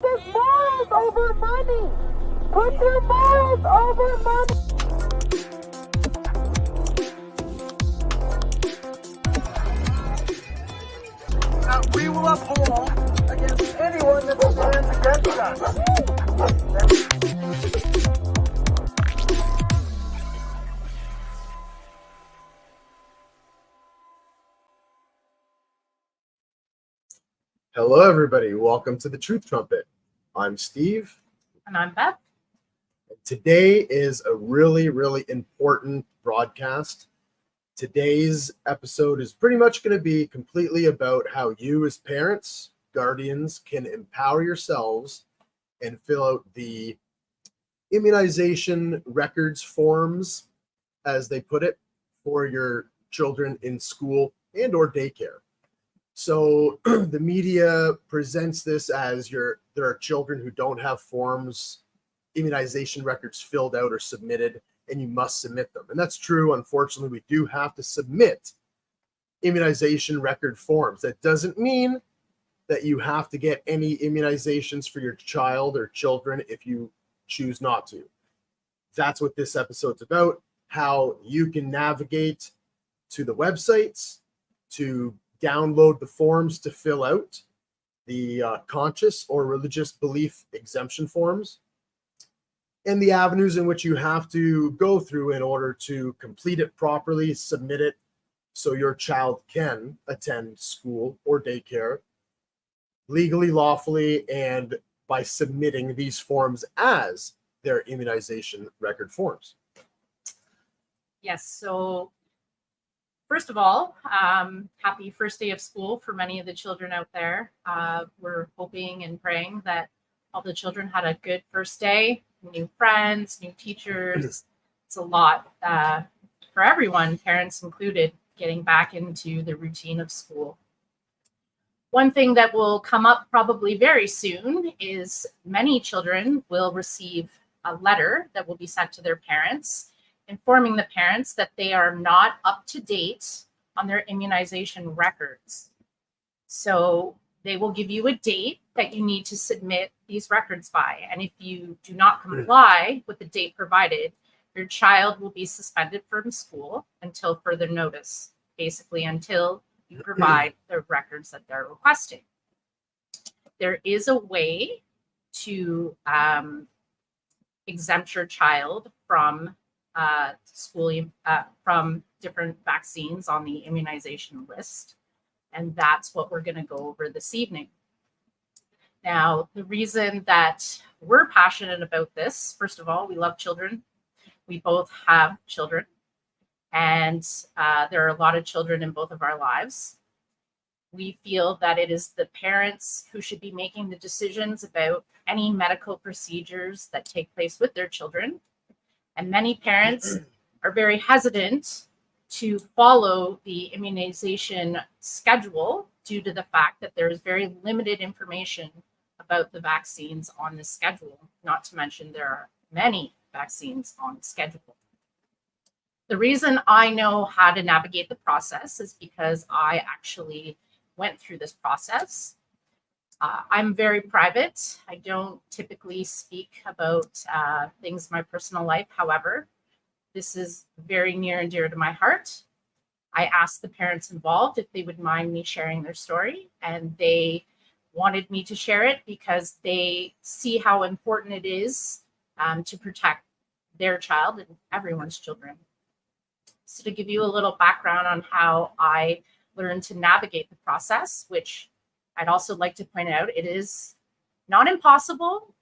Put morals over money. Put your morals over money. We will uphold against anyone that stands against us. Hello, everybody. Welcome to the Truth Trumpet. I'm Steve. And I'm Beth. Today is a really, really important broadcast. Today's episode is pretty much going to be completely about how you as parents, guardians, can empower yourselves and fill out the immunization records forms, as they put it, for your children in school and or daycare. So the media presents this as there are children who don't have forms, immunization records filled out or submitted, and you must submit them. And that's true. Unfortunately, we do have to submit immunization record forms. That doesn't mean that you have to get any immunizations for your child or children if you choose not to. That's what this episode's about, how you can navigate to the websites to download the forms to fill out the conscious or religious belief exemption forms, and the avenues in which you have to go through in order to complete it properly, submit it, so your child can attend school or daycare legally, lawfully, and by submitting these forms as their immunization record forms. Yes, so first of all, happy first day of school for many of the children out there. We're hoping and praying that all the children had a good first day, new friends, new teachers. It's a lot for everyone, parents included, getting back into the routine of school. One thing that will come up probably very soon is many children will receive a letter that will be sent to their parents, informing the parents that they are not up to date on their immunization records. So they will give you a date that you need to submit these records by. And if you do not comply with the date provided, your child will be suspended from school until further notice, basically until you provide the records that they're requesting. There is a way to exempt your child from from different vaccines on the immunization list. And that's what we're going to go over this evening. Now, the reason that we're passionate about this, first of all, we love children. We both have children, and there are a lot of children in both of our lives. We feel that it is the parents who should be making the decisions about any medical procedures that take place with their children. And many parents are very hesitant to follow the immunization schedule due to the fact that there is very limited information about the vaccines on the schedule, not to mention there are many vaccines on the schedule. The reason I know how to navigate the process is because I actually went through this process. I'm very private. I don't typically speak about things in my personal life. However, this is very near and dear to my heart. I asked the parents involved if they would mind me sharing their story, and they wanted me to share it because they see how important it is to protect their child and everyone's children. So to give you a little background on how I learned to navigate the process, which I'd also like to point out, it is not impossible,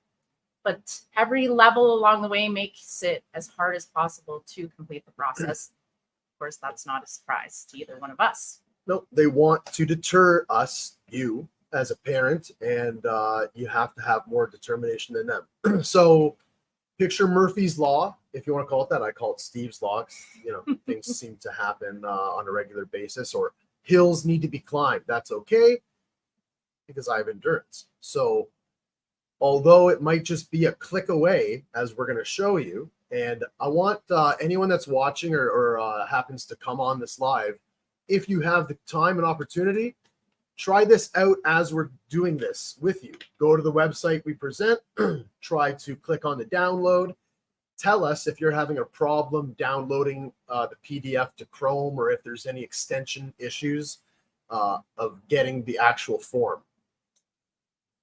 but every level along the way makes it as hard as possible to complete the process. Of course, that's not a surprise to either one of us. No, they want to deter us, you, as a parent, and you have to have more determination than them. So picture Murphy's Law, if you want to call it that. I call it Steve's Law. You know, things seem to happen on a regular basis, or hills need to be climbed. That's okay, because I have endurance. So although it might just be a click away, as we're going to show you, and I want anyone that's watching or happens to come on this live, if you have the time and opportunity, try this out as we're doing this with you. Go to the website we present, try to click on the download. Tell us if you're having a problem downloading the PDF to Chrome, or if there's any extension issues of getting the actual form.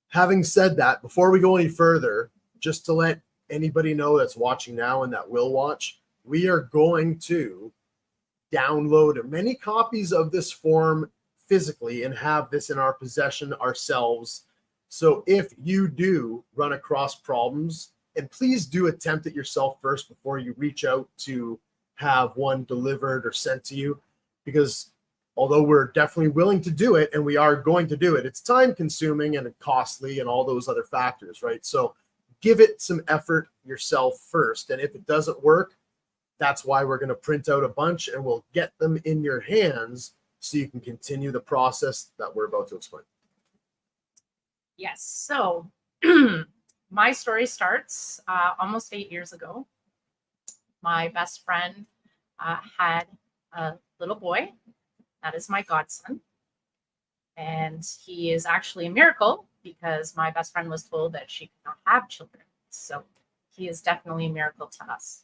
Having said that, before we go any further, just to let anybody know that's watching now and that will watch, we are going to download many copies of this form physically and have this in our possession ourselves. So if you do run across problems, and please do attempt it yourself first before you reach out to have one delivered or sent to you, because although we're definitely willing to do it and we are going to do it, it's time consuming and costly and all those other factors, right? So give it some effort yourself first. And if it doesn't work, that's why we're going to print out a bunch and we'll get them in your hands so you can continue the process that we're about to explain. Yes. So my story starts almost 8 years ago. My best friend had a little boy. That is my godson. And he is actually a miracle because my best friend was told that she could not have children. So he is definitely a miracle to us.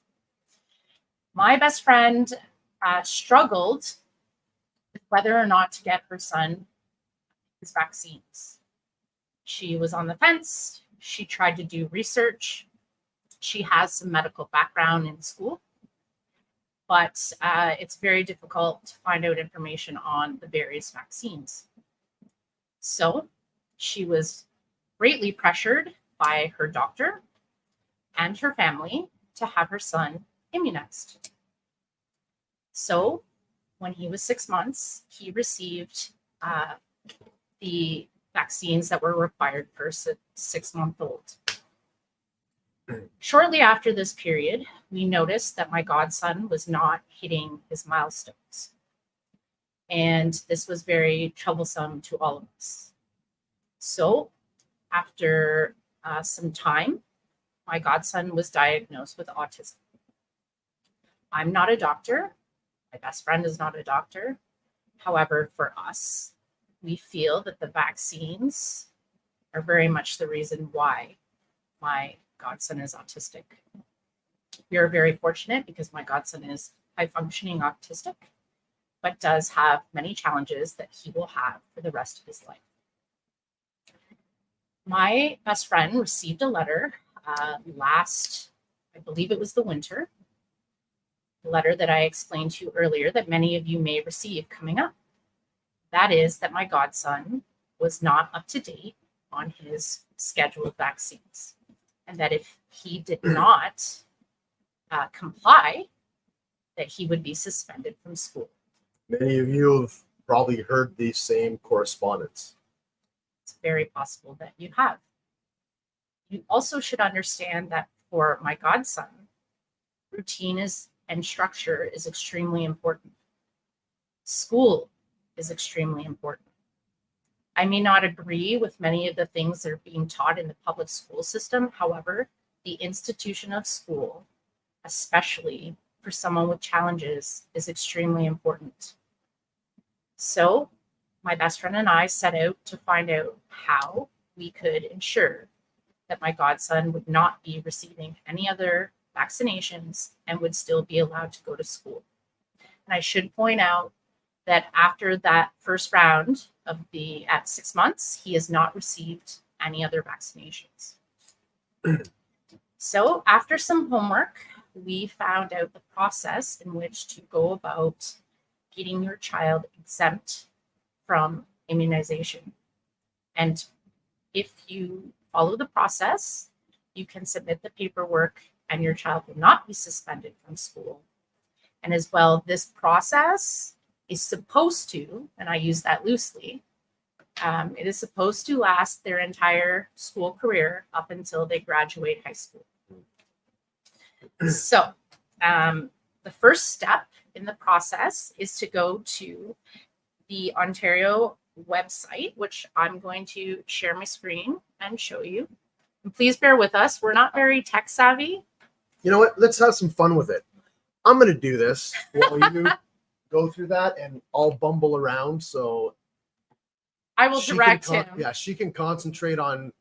My best friend struggled with whether or not to get her son his vaccines. She was on the fence. She tried to do research. She has some medical background in school, but it's very difficult to find out information on the various vaccines. So she was greatly pressured by her doctor and her family to have her son immunized. So when he was 6 months, he received the vaccines that were required for a 6-month-old. Shortly after this period, we noticed that my godson was not hitting his milestones. And this was very troublesome to all of us. So after some time, my godson was diagnosed with autism. I'm not a doctor. My best friend is not a doctor. However, for us, we feel that the vaccines are very much the reason why my godson is autistic. We are very fortunate because my godson is high-functioning autistic, but does have many challenges that he will have for the rest of his life. My best friend received a letter last, I believe it was the winter, the letter that I explained to you earlier that many of you may receive coming up. That is that my godson was not up to date on his scheduled vaccines, and that if he did not comply, that he would be suspended from school. Many of you have probably heard the same correspondence. It's very possible that you have. You also should understand that for my godson, routine and structure is extremely important. School is extremely important. I may not agree with many of the things that are being taught in the public school system. However, the institution of school, especially for someone with challenges, is extremely important. So my best friend and I set out to find out how we could ensure that my godson would not be receiving any other vaccinations and would still be allowed to go to school. And I should point out that after that first round at 6 months, he has not received any other vaccinations. So after some homework, we found out the process in which to go about getting your child exempt from immunization. And if you follow the process, you can submit the paperwork and your child will not be suspended from school. And as well, this process is supposed to, and I use that loosely, it is supposed to last their entire school career up until they graduate high school. So the first step in the process is to go to the Ontario website, which I'm going to share my screen and show you. And please bear with us. We're not very tech savvy. You know what? Let's have some fun with it. I'm going to do this while you go through that, and I'll bumble around. So I will she can direct him. Yeah, she can concentrate on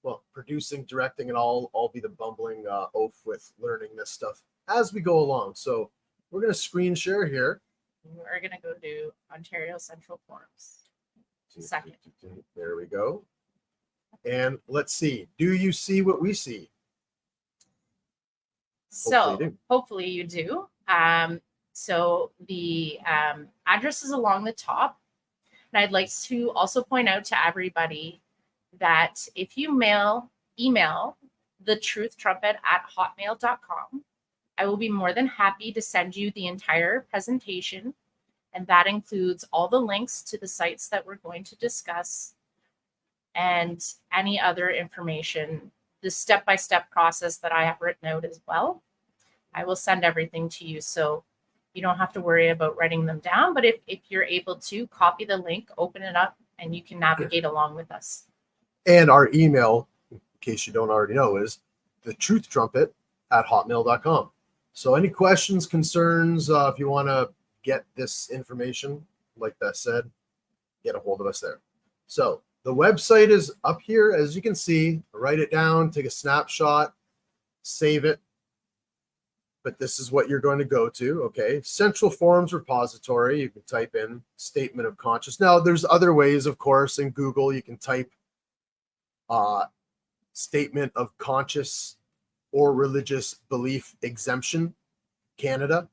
well, producing, directing, and I'll be the bumbling oaf with learning this stuff as we go along. So we're gonna screen share here. We're gonna go to Ontario Central Forms. Second. There we go. And let's see. Do you see what we see? So hopefully you do. So the address is along the top. And I'd like to also point out to everybody that if you email thetruchtrumpet@hotmail.com, I will be more than happy to send you the entire presentation. And that includes all the links to the sites that we're going to discuss and any other information, the step-by-step process that I have written out as well. I will send everything to you. So you don't have to worry about writing them down. But if you're able to copy the link, open it up, and you can navigate along with us. And our email, in case you don't already know, is thetruchtrumpet@hotmail.com. So any questions, concerns, if you want to get this information, like Beth said, get a hold of us there. So the website is up here, as you can see. Write it down, take a snapshot, save it. But this is what you're going to go to, okay? Central Forms Repository, you can type in Statement of Conscience. Now, there's other ways, of course, in Google. You can type Statement of Conscience or Religious Belief Exemption, Canada.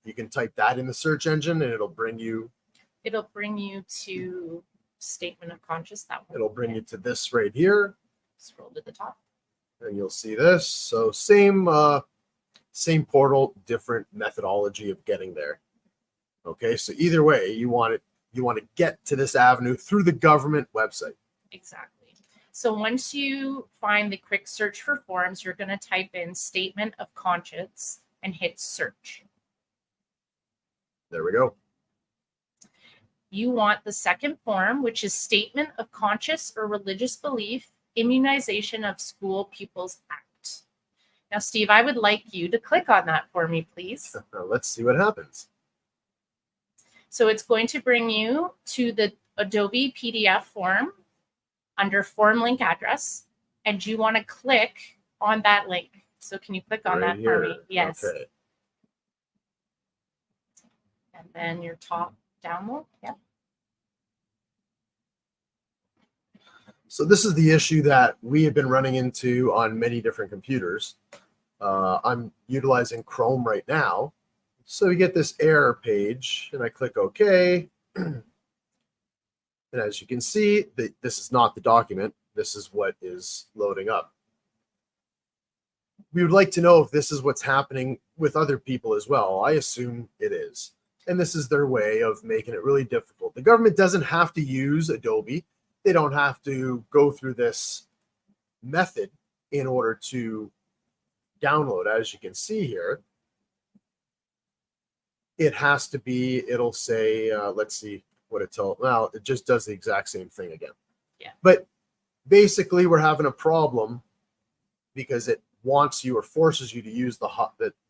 You can type that in the search engine and it'll bring you to Statement of Conscience. That one. It'll bring you to this right here. Scroll to the top. And you'll see this. So same portal, different methodology of getting there. Okay, so either way, you want to get to this avenue through the government website. Exactly. So once you find the quick search for forms, you're going to type in Statement of Conscience and hit search. There we go. You want the second form, which is Statement of Conscience or Religious Belief, Immunization of School Pupils Act. Now, Steve, I would like you to click on that for me, please. Let's see what happens. So it's going to bring you to the Adobe PDF form under Form Link Address, and you want to click on that link. So can you click on Right that for here. me? Yes. Okay. And then your top download. Yeah. So this is the issue that we have been running into on many different computers. I'm utilizing Chrome right now. So you get this error page and I click OK. And as you can see, this is not the document. This is what is loading up. We would like to know if this is what's happening with other people as well. I assume it is. And this is their way of making it really difficult. The government doesn't have to use Adobe. They don't have to go through this method in order to download. As you can see here, it has to be, it'll say, let's see what it tells. Well, it just does the exact same thing again. Yeah. But basically, we're having a problem because it wants you or forces you to use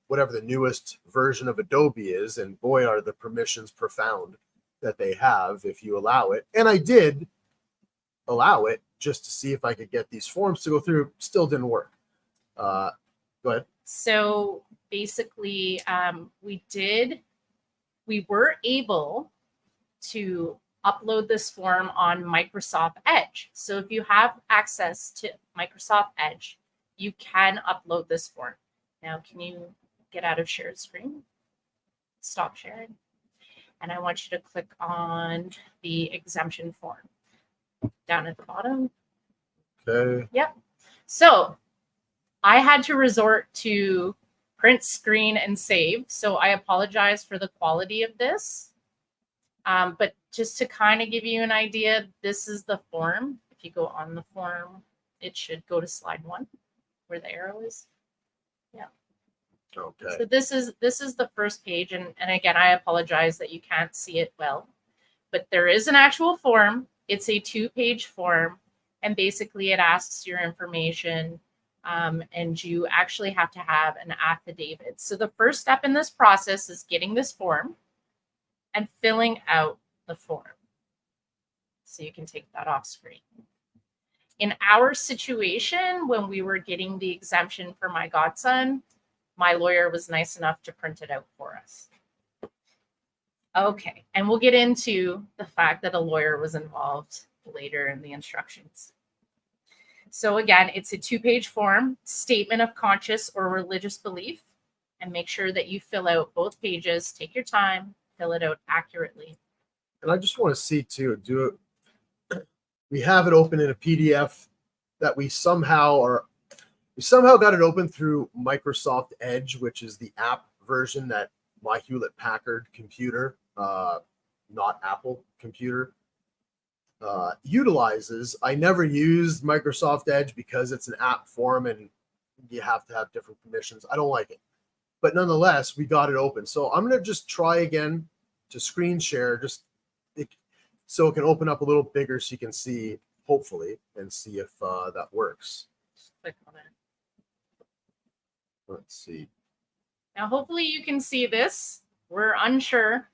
whatever the newest version of Adobe is, and boy, are the permissions profound that they have if you allow it. And I did allow it just to see if I could get these forms to go through. Still didn't work. Go ahead. So basically, we were able to upload this form on Microsoft Edge. So if you have access to Microsoft Edge, you can upload this form. Now, can you get out of shared screen? Stop sharing. And I want you to click on the exemption form down at the bottom. Okay. Yep. So I had to resort to print screen and save. So I apologize for the quality of this. But just to kind of give you an idea, this is the form. If you go on the form, it should go to slide 1 where the arrow is. Yeah. Okay. So this is the first page. And again, I apologize that you can't see it well. But there is an actual form. It's a 2-page form. And basically it asks your information. And you actually have to have an affidavit. So the first step in this process is getting this form and filling out the form. So you can take that off screen. In our situation, when we were getting the exemption for my godson, my lawyer was nice enough to print it out for us. Okay, and we'll get into the fact that a lawyer was involved later in the instructions. So again, it's a 2-page form, statement of conscious or religious belief, and make sure that you fill out both pages. Take your time, fill it out accurately. And I just want to see too, we have it open in a PDF that we somehow got it open through Microsoft Edge, which is the app version that my Hewlett Packard computer, not Apple computer, utilizes. I never used Microsoft Edge because it's an app form and you have to have different permissions. I don't like it, but nonetheless, we got it open. So I'm going to just try again to screen share, so it can open up a little bigger so you can see, hopefully, and see if that works. Just click on it. Let's see. Now, hopefully you can see this. We're unsure.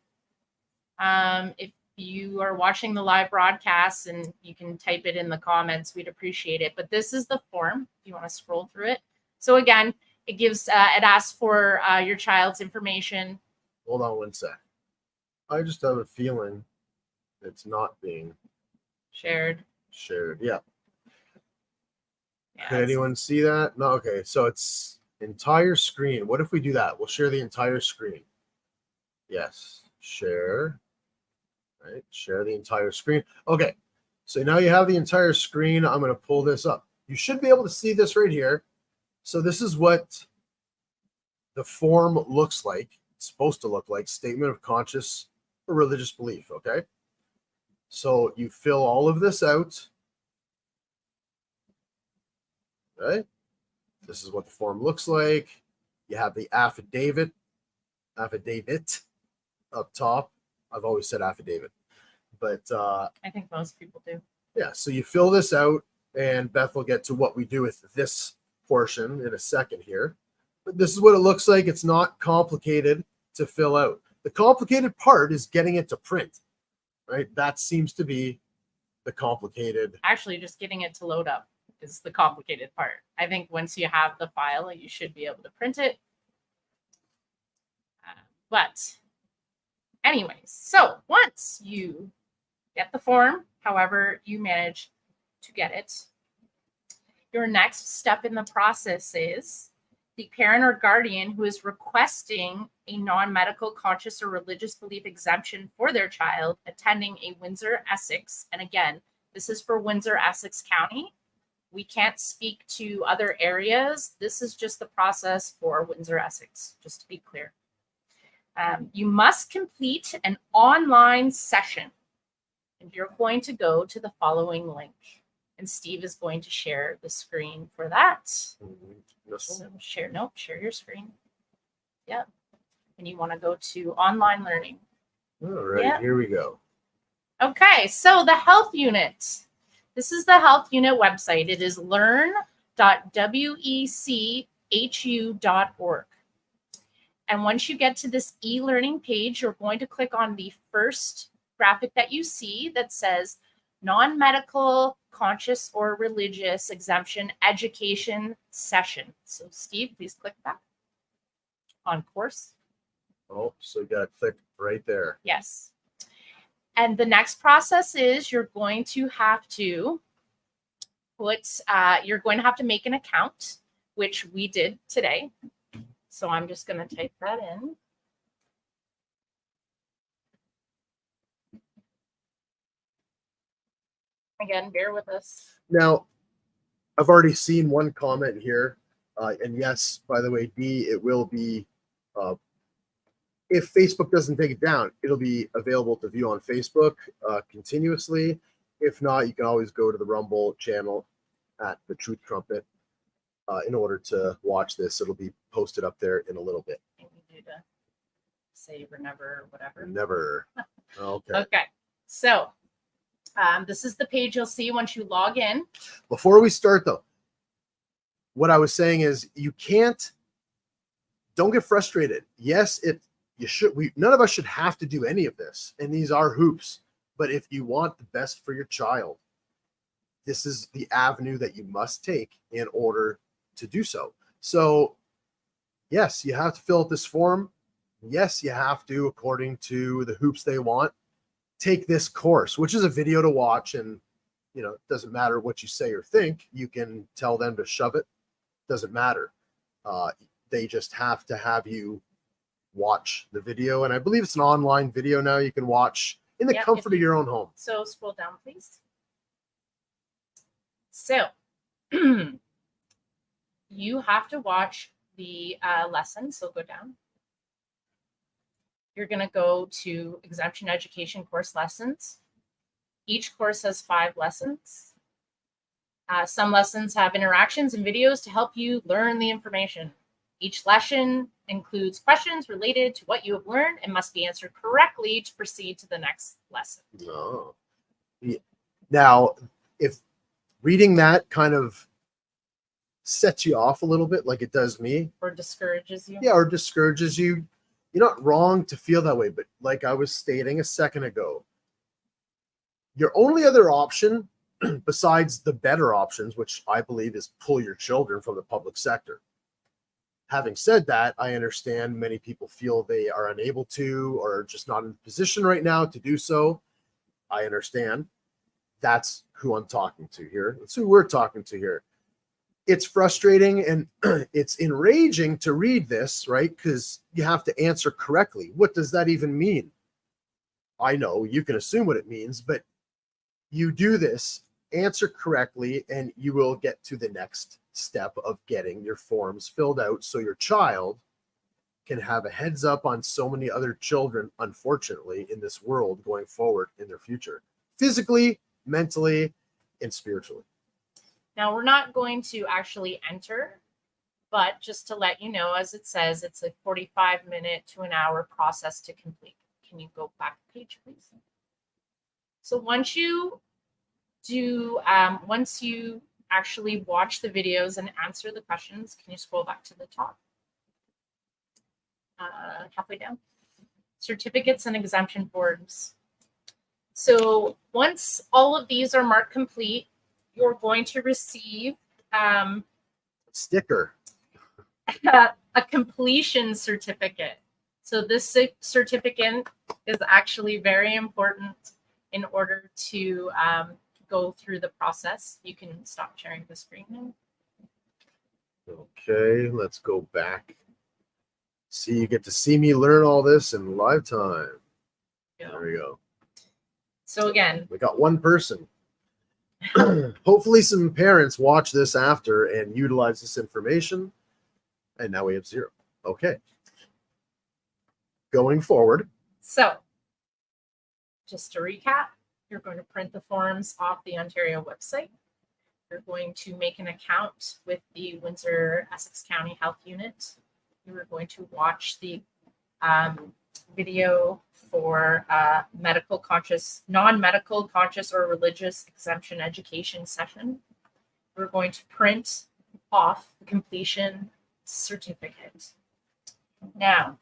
If you are watching the live broadcast and you can type it in the comments, we'd appreciate it. But this is the form, if you want to scroll through it. So again, it gives, it asks for your child's information. Hold on one sec. I just have a feeling it's not being Shared. Yeah. Yeah, Can anyone see that? No. Okay. So it's entire screen. What if we do that? We'll share the entire screen. Yes. Share. Right. Share the entire screen. Okay. So now you have the entire screen. I'm going to pull this up. You should be able to see this right here. So this is what the form looks like. It's supposed to look like statement of conscious or religious belief. Okay. So you fill all of this out. Right? This is what the form looks like. You have the affidavit up top. I've always said affidavit, but I think most people do. yeah. So you fill this out, and Beth will get to what we do with this portion in a second here. But this is what it looks like. It's not complicated to fill out. The complicated part is getting it to print. Right? That seems to be the complicated. Actually, just getting it to load up is the complicated part. I think once you have the file, you should be able to print it. But anyways, so once you get the form, however you manage to get it, your next step in the process is the parent or guardian who is requesting a non-medical conscious or religious belief exemption for their child attending a Windsor, Essex. And again, this is for Windsor, Essex County. We can't speak to other areas. This is just the process for Windsor, Essex, just to be clear. You must complete an online session. And you're going to go to the following link. And Steve is going to share the screen for that. So share your screen. Yep. And you want to go to online learning. All right, Here we go. Okay, so the health unit. This is the health unit website. It is learn.wechu.org. And once you get to this e-learning page, you're going to click on the first graphic that you see that says non-medical, conscious, or religious exemption education session. So Steve, please click that on course. Oh, so you got to click right there. Yes. And the next process is you're going to have to make an account, which we did today. So I'm just going to type that in. Again, bear with us. Now, I've already seen one comment here. And yes, by the way, D, it will be, if Facebook doesn't take it down, it'll be available to view on Facebook continuously. If not, you can always go to the Rumble channel at the Truth Trumpet in order to watch this. It'll be posted up there in a little bit. And we do the save or never, whatever. Never. Okay. Okay. So this is the page you'll see once you log in. Before we start, though, what I was saying is don't get frustrated. Yes, none of us should have to do any of this. And these are hoops. But if you want the best for your child, this is the avenue that you must take in order to do so. So, yes, you have to fill out this form. Yes, you have to, according to the hoops they want, take this course, which is a video to watch. And, you know, it doesn't matter what you say or think. You can tell them to shove it. Doesn't matter. They just have to have you watch the video. And I believe it's an online video now you can watch in the comfort of your own home. So scroll down, please. So you have to watch the lesson. So go down. You're going to go to Exemption Education course lessons. Each course has 5 lessons. Some lessons have interactions and videos to help you learn the information. Each lesson includes questions related to what you have learned and must be answered correctly to proceed to the next lesson. Oh. Yeah. Now, if reading that kind of sets you off a little bit like it does me. Or discourages you. Yeah, or discourages you. You're not wrong to feel that way, but like I was stating a second ago, your only other option besides the better options, which I believe is pull your children from the public sector. Having said that, I understand many people feel they are unable to or just not in a position right now to do so. I understand. That's who I'm talking to here. That's who we're talking to here. It's frustrating and it's enraging to read this, right? Because you have to answer correctly. What does that even mean? I know you can assume what it means, but you do this, answer correctly, and you will get to the next step of getting your forms filled out so your child can have a heads up on so many other children, unfortunately, in this world going forward in their future, physically, mentally, and spiritually. Now, we're not going to actually enter, but just to let you know, as it says, it's a 45-minute to an hour process to complete. Can you go back a page, please? So once you actually watch the videos and answer the questions, can you scroll back to the top? Halfway down. Certificates and exemption forms. So once all of these are marked complete, you're going to receive sticker, a completion certificate. So this certificate is actually very important in order to go through the process. You can stop sharing the screen now. Okay, let's go back. See, you get to see me learn all this in live time. Yeah. There we go. So again, we got one person. Hopefully some parents watch this after and utilize this information. And now we have 0. Okay. Going forward. So just to recap, you're going to print the forms off the Ontario website. You're going to make an account with the Windsor-Essex County Health Unit. You are going to watch the video for medical conscious, non-medical conscious or religious exemption education session. We're going to print off the completion certificate. Now,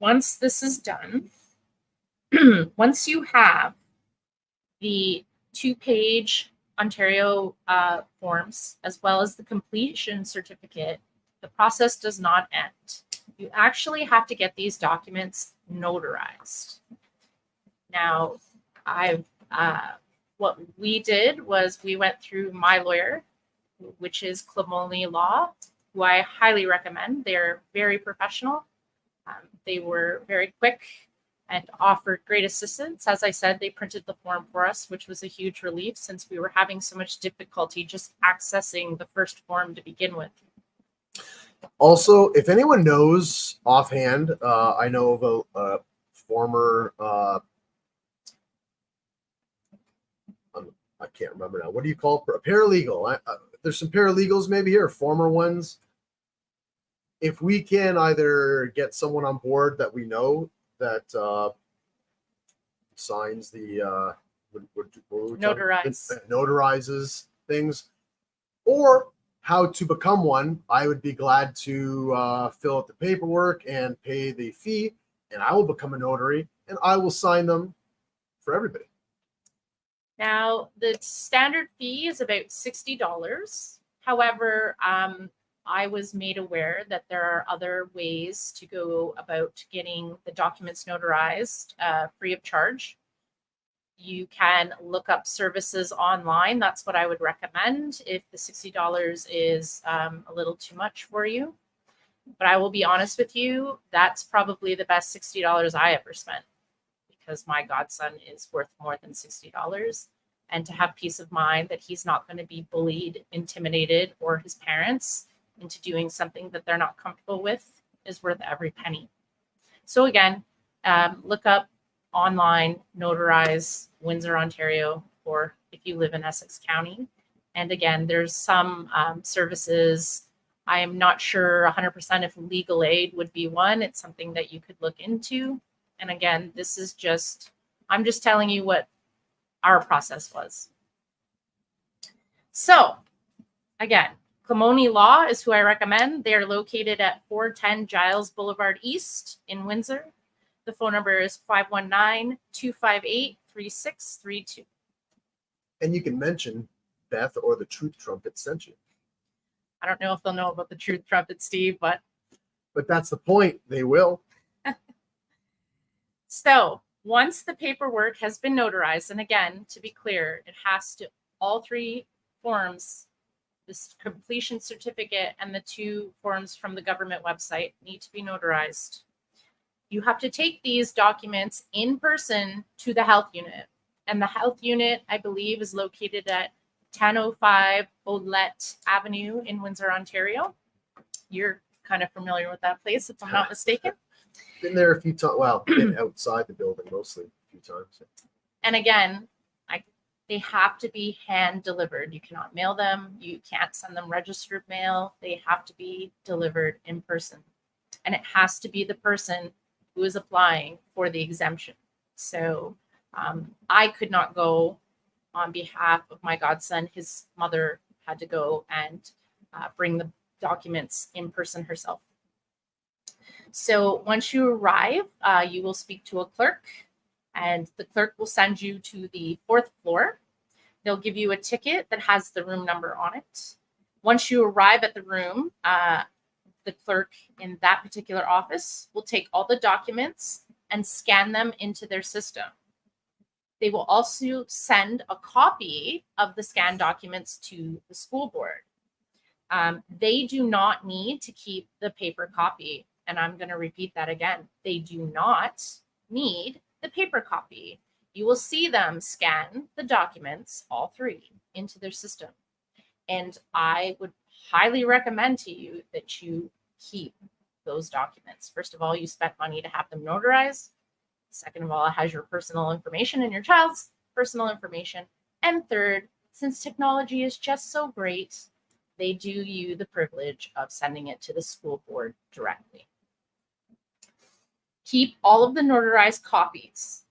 once this is done, once you have the 2-page Ontario forms as well as the completion certificate, the process does not end. You actually have to get these documents notarized. Now, what we did was we went through my lawyer, which is Clamoni Law, who I highly recommend. They're very professional. They were very quick and offered great assistance. As I said, they printed the form for us, which was a huge relief since we were having so much difficulty just accessing the first form to begin with. Also, if anyone knows offhand, I know of a former, I can't remember now. What do you call a paralegal? There's some paralegals maybe here, former ones. If we can either get someone on board that we know that signs the notarizes things, or how to become one, I would be glad to fill out the paperwork and pay the fee, and I will become a notary, and I will sign them for everybody. Now, the standard fee is about $60. However, I was made aware that there are other ways to go about getting the documents notarized free of charge. You can look up services online. That's what I would recommend if the $60 is a little too much for you. But I will be honest with you, that's probably the best $60 I ever spent, because my godson is worth more than $60. And to have peace of mind that he's not going to be bullied, intimidated, or his parents into doing something that they're not comfortable with is worth every penny. So again, look up online, notarize Windsor, Ontario, or if you live in Essex County. And again, there's some services. I am not sure 100% if legal aid would be one. It's something that you could look into. And again, this is just, I'm just telling you what our process was. So again, Clamoni Law is who I recommend. They are located at 410 Giles Boulevard East in Windsor. The phone number is 519-258-3632. And you can mention Beth or the Truth Trumpet sent you. I don't know if they'll know about the Truth Trumpet, Steve, but that's the point. They will. So once the paperwork has been notarized, and again, to be clear, it has to, all three forms, this completion certificate and the two forms from the government website need to be notarized. You have to take these documents in person to the health unit. And the health unit, I believe, is located at 1005 Olette Avenue in Windsor, Ontario. You're kind of familiar with that place, if I'm not mistaken. Been there a few times. Well, been outside the building mostly a few times. And again, they have to be hand delivered. You cannot mail them. You can't send them registered mail. They have to be delivered in person. And it has to be the person who is applying for the exemption. So I could not go on behalf of my godson. His mother had to go and bring the documents in person herself. So once you arrive, you will speak to a clerk, and the clerk will send you to the 4th floor. They'll give you a ticket that has the room number on it. Once you arrive at the room, the clerk in that particular office will take all the documents and scan them into their system. They will also send a copy of the scanned documents to the school board. They do not need to keep the paper copy. And I'm going to repeat that again. They do not need the paper copy. You will see them scan the documents, all three, into their system. And I would highly recommend to you that you keep those documents. First of all, you spent money to have them notarized. Second of all, it has your personal information and your child's personal information. And third, since technology is just so great, they do you the privilege of sending it to the school board directly. Keep all of the notarized copies.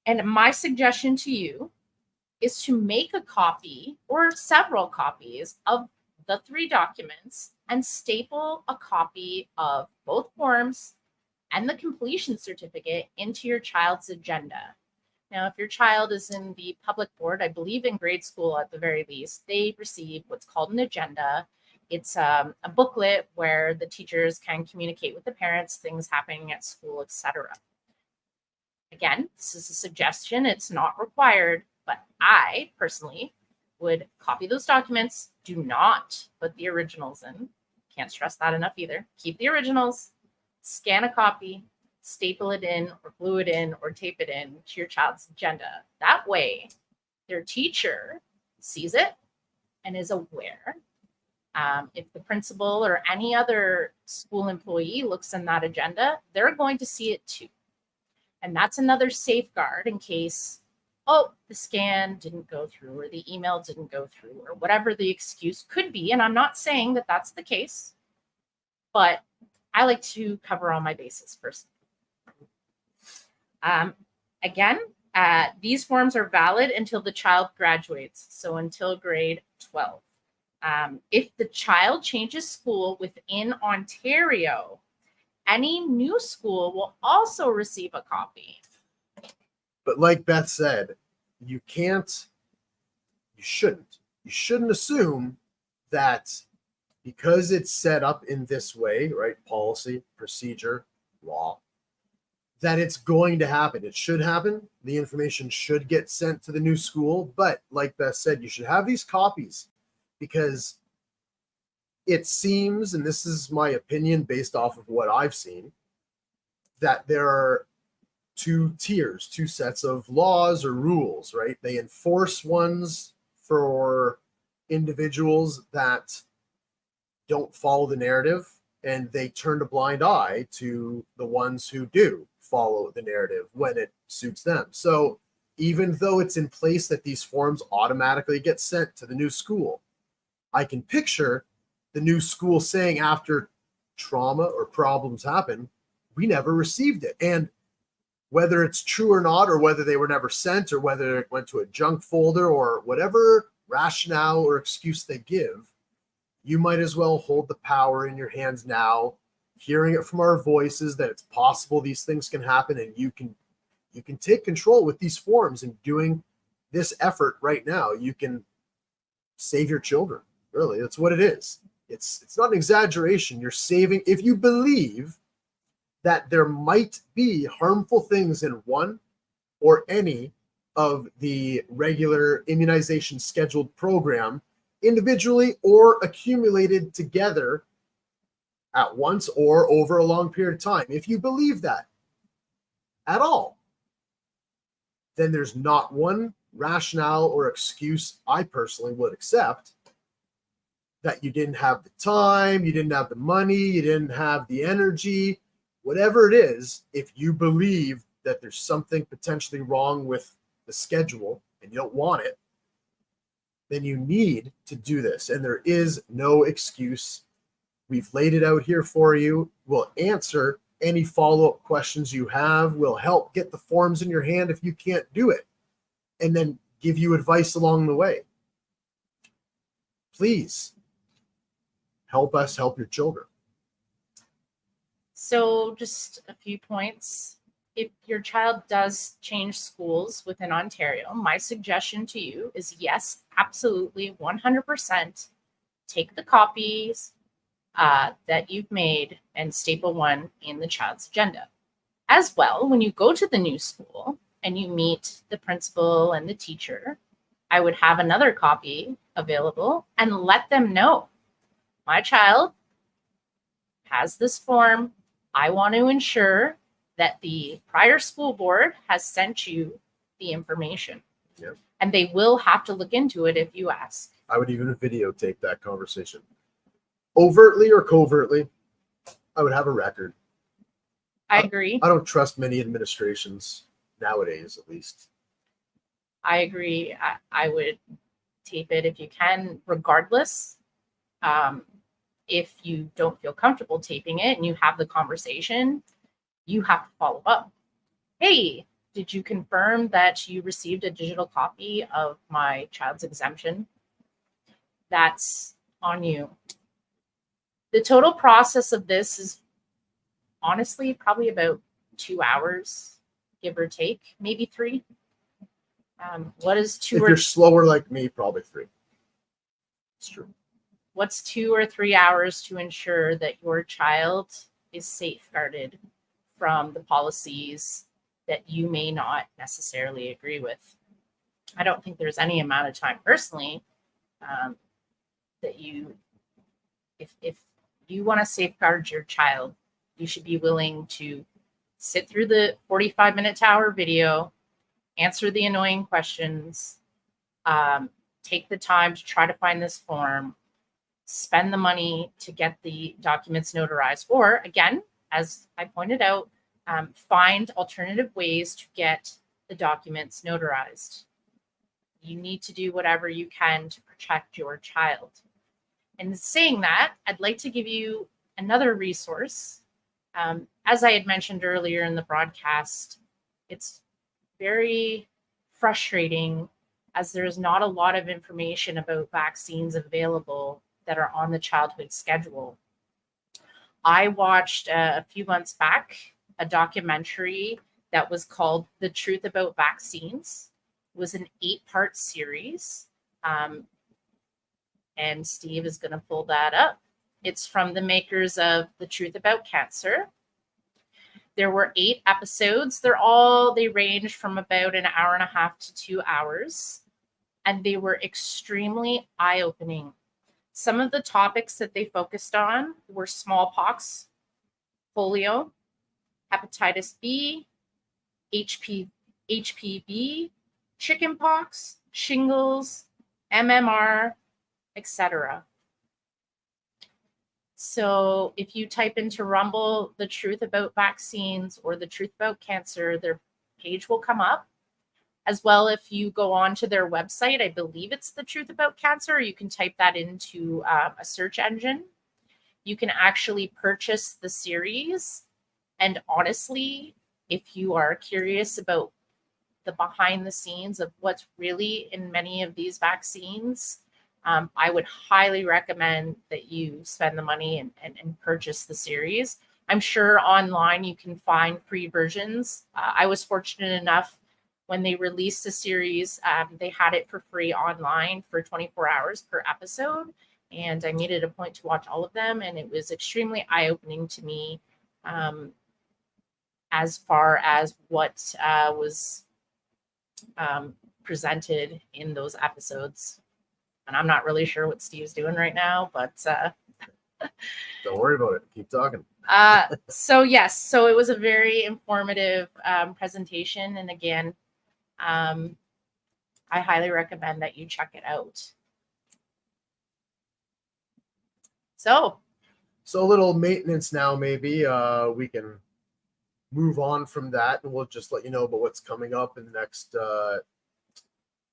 And my suggestion to you is to make a copy or several copies of the three documents and staple a copy of both forms and the completion certificate into your child's agenda. Now, if your child is in the public board, I believe in grade school at the very least, they receive what's called an agenda. It's a booklet where the teachers can communicate with the parents, things happening at school, etc. Again, this is a suggestion. It's not required, but I personally would copy those documents. Do not put the originals in. Can't stress that enough either. Keep the originals, scan a copy, staple it in or glue it in or tape it in to your child's agenda. That way, their teacher sees it and is aware. If the principal or any other school employee looks in that agenda, they're going to see it too. And that's another safeguard in case, oh, the scan didn't go through or the email didn't go through or whatever the excuse could be. And I'm not saying that that's the case, but I like to cover all my bases first. Again, these forms are valid until the child graduates, so until grade 12. If the child changes school within Ontario, any new school will also receive a copy. But like Beth said, you shouldn't assume that because it's set up in this way, right? Policy, procedure, law, that it's going to happen. It should happen. The information should get sent to the new school. But like Beth said, you should have these copies because it seems, and this is my opinion based off of what I've seen, that there are two tiers, two sets of laws or rules, right? They enforce ones for individuals that don't follow the narrative, and they turn a blind eye to the ones who do follow the narrative when it suits them. So even though it's in place that these forms automatically get sent to the new school, I can picture the new school saying after trauma or problems happen, we never received it. And whether it's true or not, or whether they were never sent, or whether it went to a junk folder, or whatever rationale or excuse they give, you might as well hold the power in your hands now, hearing it from our voices that it's possible these things can happen, and you can take control with these forms, and doing this effort right now, you can save your children. Really, that's what it is. It's not an exaggeration. You're saving, if you believe that there might be harmful things in one or any of the regular immunization scheduled program, individually or accumulated together at once or over a long period of time. If you believe that at all, then there's not one rationale or excuse I personally would accept that you didn't have the time, you didn't have the money, you didn't have the energy, whatever it is. If you believe that there's something potentially wrong with the schedule and you don't want it, then you need to do this. And there is no excuse. We've laid it out here for you. We'll answer any follow-up questions you have. We'll help get the forms in your hand if you can't do it, and then give you advice along the way. Please help us help your children. So just a few points. If your child does change schools within Ontario, my suggestion to you is yes, absolutely, 100%. Take the copies that you've made and staple one in the child's agenda. As well, when you go to the new school and you meet the principal and the teacher, I would have another copy available and let them know, my child has this form. I want to ensure that the prior school board has sent you the information. Yep. And they will have to look into it if you ask. I would even videotape that conversation. Overtly or covertly, I would have a record. I agree. I don't trust many administrations nowadays, at least. I agree. I would tape it if you can, regardless. If you don't feel comfortable taping it and you have the conversation, you have to follow up. Hey, did you confirm that you received a digital copy of my child's exemption? That's on you. The total process of this is honestly probably about 2 hours, give or take, maybe 3. What is 2 If or you're slower like me, probably 3. It's true. What's 2 or 3 hours to ensure that your child is safeguarded from the policies that you may not necessarily agree with? I don't think there's any amount of time personally that if you want to safeguard your child, you should be willing to sit through the 45-minute to hour video, answer the annoying questions, take the time to try to find this form, spend the money to get the documents notarized, or again, as I pointed out, find alternative ways to get the documents notarized. You need to do whatever you can to protect your child. And saying that, I'd like to give you another resource. As I had mentioned earlier in the broadcast, it's very frustrating as there's not a lot of information about vaccines available that are on the childhood schedule. I watched a few months back a documentary that was called The Truth About Vaccines. It was an 8-part series. And Steve is going to pull that up. It's from the makers of The Truth About Cancer. There were 8 episodes. They range from about an hour and a half to 2 hours. And they were extremely eye-opening. Some of the topics that they focused on were smallpox, polio, hepatitis B, HPV, chickenpox, shingles, MMR, etc. So if you type into Rumble The Truth About Vaccines or The Truth About Cancer, their page will come up. As well, if you go on to their website, I believe it's The Truth About Cancer, you can type that into a search engine. You can actually purchase the series. And honestly, if you are curious about the behind the scenes of what's really in many of these vaccines, I would highly recommend that you spend the money and purchase the series. I'm sure online you can find free versions. I was fortunate enough when they released the series, they had it for free online for 24 hours per episode. And I made it a point to watch all of them. And it was extremely eye-opening to me as far as what was presented in those episodes. And I'm not really sure what Steve's doing right now, but Don't worry about it. Keep talking. So yes, so it was a very informative presentation. And again, I highly recommend that you check it out. So a little maintenance now, maybe we can move on from that, and we'll just let you know about what's coming up in the next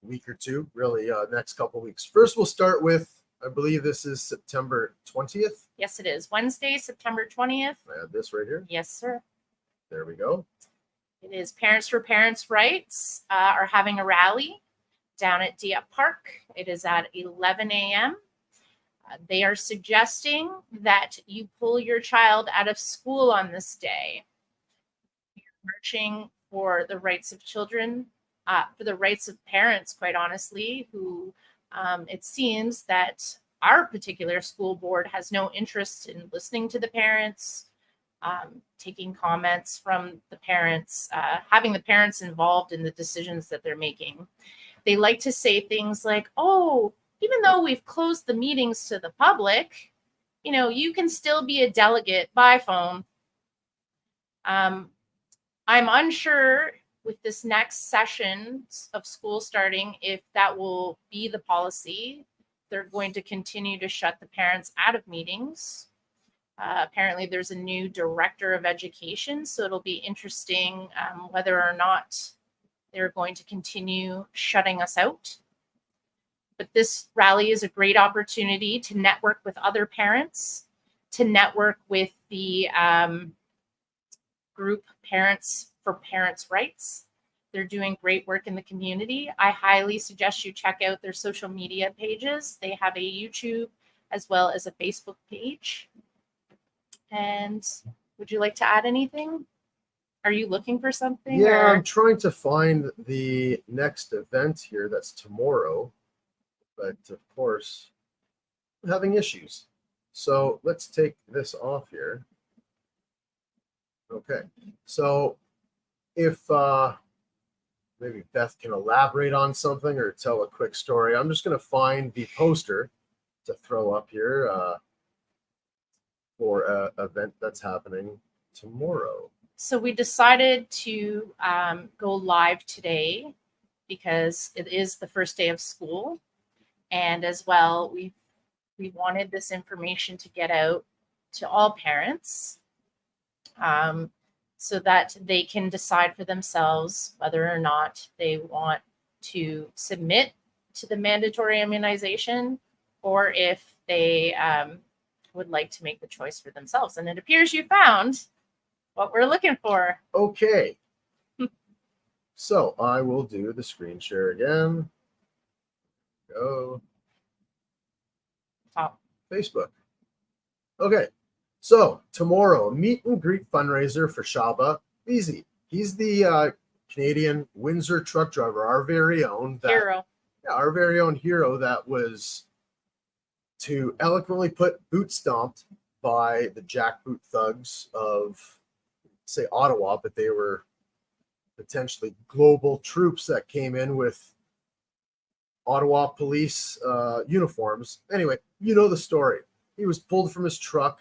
week or two, really next couple weeks. First, we'll start with, I believe this is September 20th. yes, it is Wednesday, September 20th. I have this right here. Yes, sir. There we go. It is Parents for Parents' Rights are having a rally down at Dieppe Park. It is at 11 a.m. They are suggesting that you pull your child out of school on this day. You're marching for the rights of children, for the rights of parents, quite honestly, who it seems that our particular school board has no interest in listening to the parents, taking comments from the parents, having the parents involved in the decisions that they're making. They like to say things like, oh, even though we've closed the meetings to the public, you can still be a delegate by phone. I'm unsure with this next session of school starting if that will be the policy. They're going to continue to shut the parents out of meetings. Apparently, there's a new director of education, so it'll be interesting whether or not they're going to continue shutting us out. But this rally is a great opportunity to network with other parents, to network with the group Parents for Parents' Rights. They're doing great work in the community. I highly suggest you check out their social media pages. They have a YouTube as well as a Facebook page. And would you like to add anything? Are you looking for something? Yeah, or? I'm trying to find the next event here. That's tomorrow. But of course, I'm having issues. So let's take this off here. Okay. So if maybe Beth can elaborate on something or tell a quick story, I'm just going to find the poster to throw up here for an event that's happening tomorrow. So we decided to go live today because it is the first day of school. And as well, we wanted this information to get out to all parents so that they can decide for themselves whether or not they want to submit to the mandatory immunization or if they would like to make the choice for themselves. And it appears you found what we're looking for. Okay. So I will do the screen share again. Go. Top. Facebook. Okay. So tomorrow, meet and greet fundraiser for Shaba. Easy. He's the Canadian Windsor truck driver, our very own. Hero. Yeah, our very own hero that was to eloquently put boot stomped by the jackboot thugs of, say, Ottawa, but they were potentially global troops that came in with Ottawa police uniforms. Anyway, you know the story. He was pulled from his truck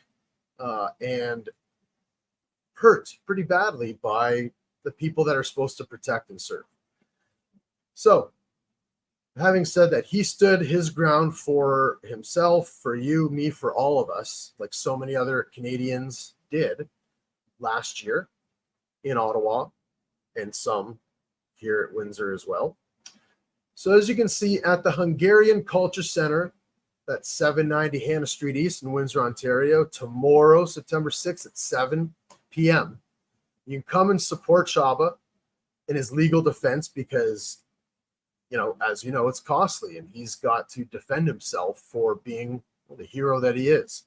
and hurt pretty badly by the people that are supposed to protect and serve. So, having said that, he stood his ground for himself, for you, me, for all of us, like so many other Canadians did last year in Ottawa and some here at Windsor as well. So as you can see at the Hungarian Culture Center, that's 790 Hannah Street East in Windsor, Ontario, tomorrow, September 6th at 7 p.m. You can come and support Shaba in his legal defense because, you know, as you know, it's costly and he's got to defend himself for being the hero that he is.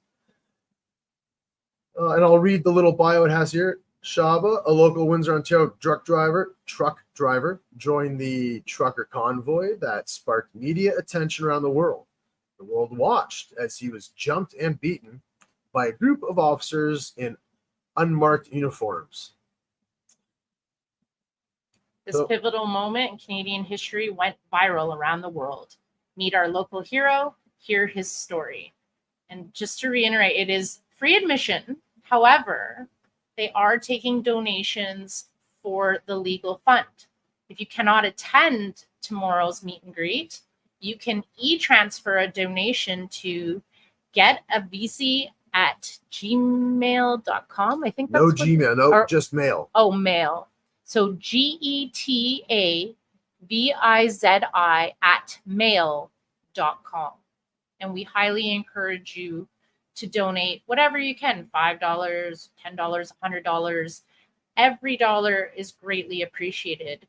And I'll read the little bio it has here. Shaba, a local Windsor, Ontario truck driver, joined the trucker convoy that sparked media attention around the world. The world watched as he was jumped and beaten by a group of officers in unmarked uniforms. This pivotal moment in Canadian history went viral around the world. Meet our local hero, hear his story. And just to reiterate, it is free admission. However, they are taking donations for the legal fund. If you cannot attend tomorrow's meet and greet, you can e-transfer a donation to getavisi@gmail.com. I think that's no Gmail, no, or, just mail. Oh, mail. So GETAVIZI@mail.com. And we highly encourage you to donate whatever you can, $5, $10, $100. Every dollar is greatly appreciated.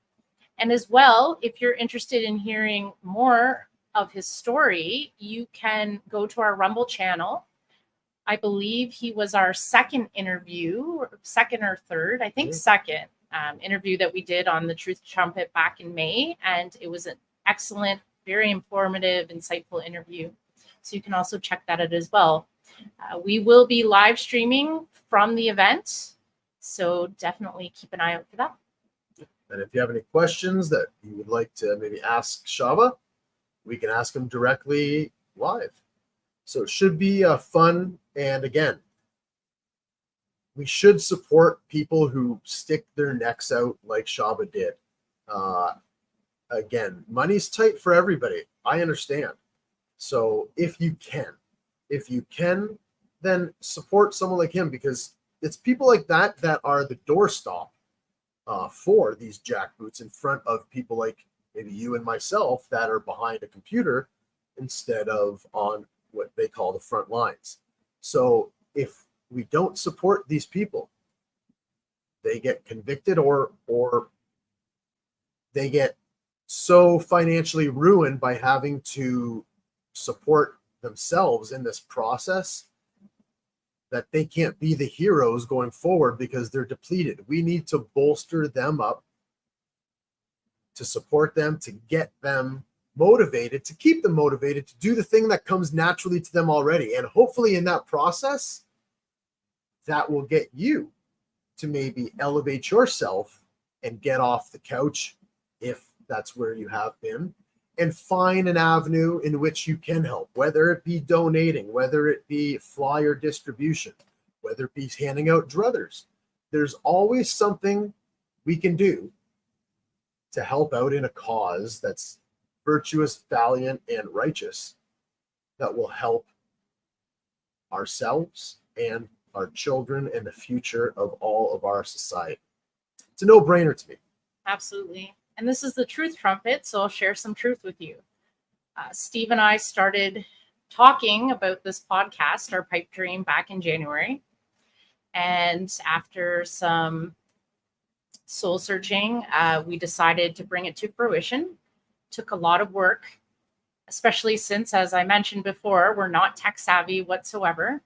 And as well, if you're interested in hearing more of his story, you can go to our Rumble channel. I believe he was our second or third interview that we did on the Truth Trumpet back in May. And it was an excellent, very informative, insightful interview. So you can also check that out as well. We will be live streaming from the event, so definitely keep an eye out for that. And if you have any questions that you would like to maybe ask Shaba, we can ask him directly live. So it should be fun. And again, we should support people who stick their necks out like Shaba did. Again, money's tight for everybody. I understand. So if you can, then support someone like him, because it's people like that that are the doorstop for these jackboots in front of people like maybe you and myself that are behind a computer instead of on what they call the front lines. So if we don't support these people, they get convicted or they get so financially ruined by having to support themselves in this process that they can't be the heroes going forward because they're depleted. We need to bolster them up, to support them, to get them motivated, to keep them motivated to do the thing that comes naturally to them already. And hopefully in that process, that will get you to maybe elevate yourself and get off the couch if that's where you have been, and find an avenue in which you can help, whether it be donating, whether it be flyer distribution, whether it be handing out druthers. There's always something we can do to help out in a cause that's virtuous, valiant, and righteous, that will help ourselves and our children and the future of all of our society. It's a no-brainer to me. Absolutely. And this is the Truth Trumpet, so I'll share some truth with you. Steve and I started talking about this podcast, our pipe dream, back in January. And after some soul searching, we decided to bring it to fruition. Took a lot of work, especially since, as I mentioned before, we're not tech savvy whatsoever.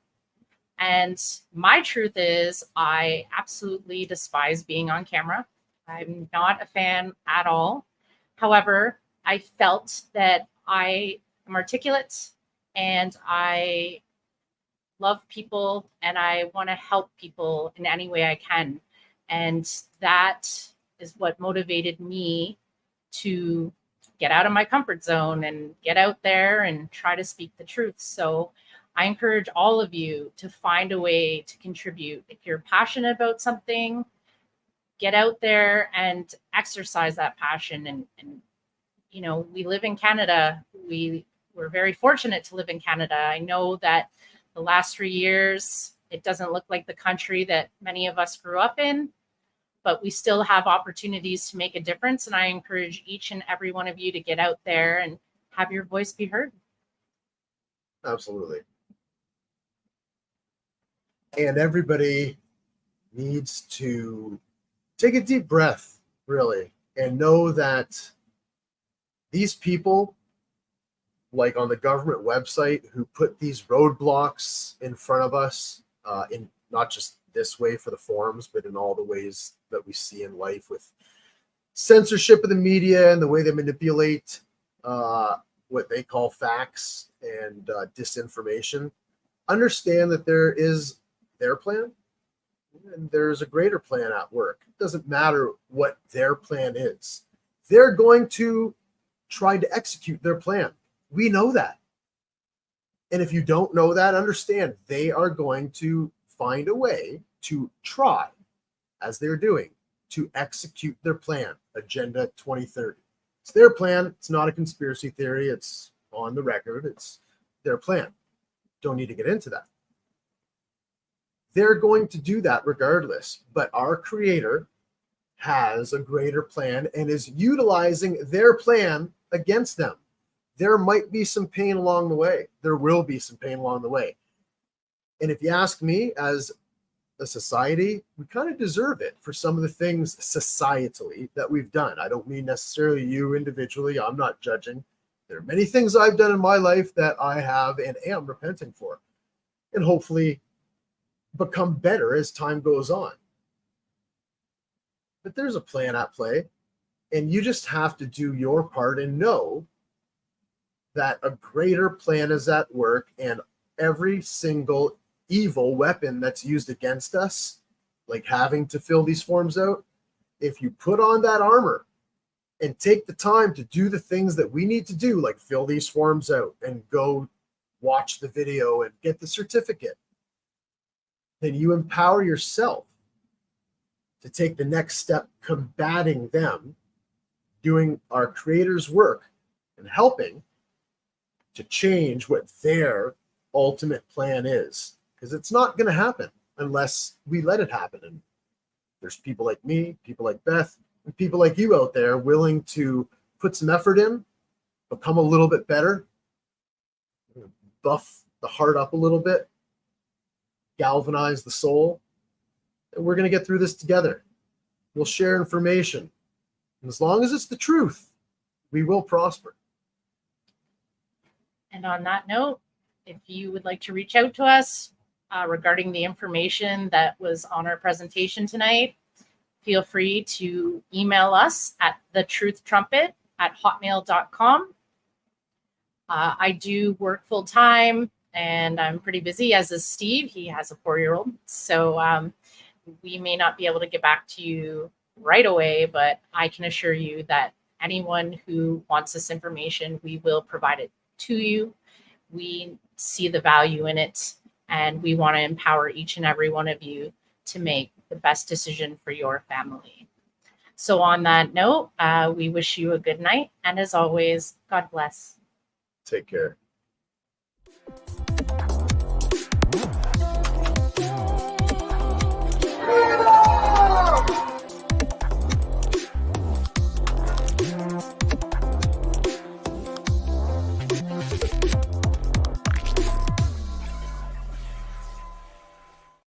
And my truth is I absolutely despise being on camera. I'm not a fan at all. However, I felt that I am articulate and I love people and I want to help people in any way I can. And that is what motivated me to get out of my comfort zone and get out there and try to speak the truth. So I encourage all of you to find a way to contribute. If you're passionate about something, get out there and exercise that passion. And you know, we live in Canada. We're very fortunate to live in Canada. I know that the last 3 years, it doesn't look like the country that many of us grew up in, but we still have opportunities to make a difference. And I encourage each and every one of you to get out there and have your voice be heard. Absolutely. And everybody needs to take a deep breath, really, and know that these people, like on the government website, who put these roadblocks in front of us, in not just this way for the forums, but in all the ways that we see in life with censorship of the media and the way they manipulate what they call facts and disinformation, understand that there is their plan and there's a greater plan at work. It doesn't matter what their plan is. They're going to try to execute their plan. We know that. And if you don't know that, understand they are going to find a way to try, as they're doing, to execute their plan, Agenda 2030. It's their plan. It's not a conspiracy theory. It's on the record. It's their plan. Don't need to get into that. They're going to do that regardless. But our Creator has a greater plan and is utilizing their plan against them. There might be some pain along the way. There will be some pain along the way. And if you ask me, as a society, we kind of deserve it for some of the things societally that we've done. I don't mean necessarily you individually. I'm not judging. There are many things I've done in my life that I have and am repenting for, and hopefully become better as time goes on. But there's a plan at play, and you just have to do your part and know that a greater plan is at work, and every single evil weapon that's used against us, like having to fill these forms out, if you put on that armor and take the time to do the things that we need to do, like fill these forms out and go watch the video and get the certificate, then you empower yourself to take the next step, combating them, doing our Creator's work and helping to change what their ultimate plan is. Because it's not going to happen unless we let it happen. And there's people like me, people like Beth, and people like you out there willing to put some effort in, become a little bit better, buff the heart up a little bit, galvanize the soul. And we're going to get through this together. We'll share information. And as long as it's the truth, we will prosper. And on that note, if you would like to reach out to us regarding the information that was on our presentation tonight, feel free to email us at thetruthtrumpet@hotmail.com. I do work full time and I'm pretty busy, as is Steve. He has a 4-year-old. So we may not be able to get back to you right away, but I can assure you that anyone who wants this information, we will provide it to you. We see the value in it, and we want to empower each and every one of you to make the best decision for your family. So on that note, we wish you a good night, and as always, God bless. Take care.